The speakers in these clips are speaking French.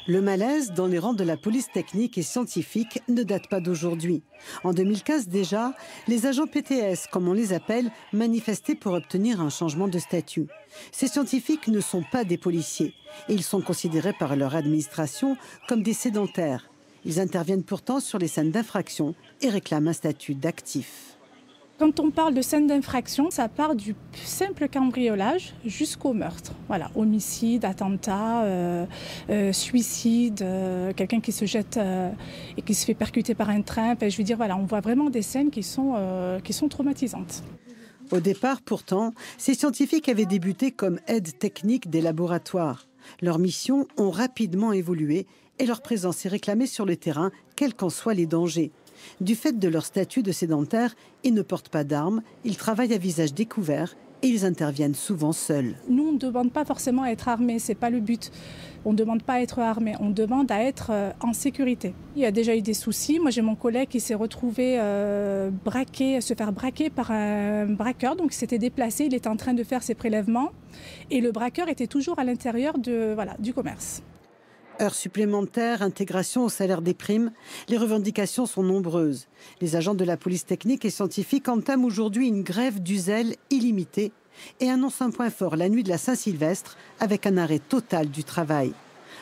Le malaise dans les rangs de la police technique et scientifique ne date pas d'aujourd'hui. En 2015 déjà, les agents PTS, comme on les appelle, manifestaient pour obtenir un changement de statut. Ces scientifiques ne sont pas des policiers et ils sont considérés par leur administration comme des sédentaires. Ils interviennent pourtant sur les scènes d'infraction et réclament un statut d'actif. Quand on parle de scène d'infraction, ça part du simple cambriolage jusqu'au meurtre. Voilà, homicide, attentat, suicide, quelqu'un qui se jette et qui se fait percuter par un train. Enfin, je veux dire, voilà, on voit vraiment des scènes qui sont traumatisantes. Au départ, pourtant, ces scientifiques avaient débuté comme aides techniques des laboratoires. Leurs missions ont rapidement évolué et leur présence est réclamée sur le terrain, quels qu'en soient les dangers. Du fait de leur statut de sédentaire, ils ne portent pas d'armes, ils travaillent à visage découvert et ils interviennent souvent seuls. Nous, on ne demande pas forcément à être armés, ce n'est pas le but. On ne demande pas à être armé, on demande à être en sécurité. Il y a déjà eu des soucis. Moi, j'ai mon collègue qui s'est retrouvé se faire braquer par un braqueur. Donc, il s'était déplacé, il était en train de faire ses prélèvements. Et le braqueur était toujours à l'intérieur du commerce. Heures supplémentaires, intégration au salaire des primes, les revendications sont nombreuses. Les agents de la police technique et scientifique entament aujourd'hui une grève du zèle illimitée et annoncent un point fort la nuit de la Saint-Sylvestre avec un arrêt total du travail.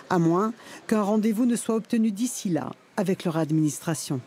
À moins qu'un rendez-vous ne soit obtenu d'ici là avec leur administration.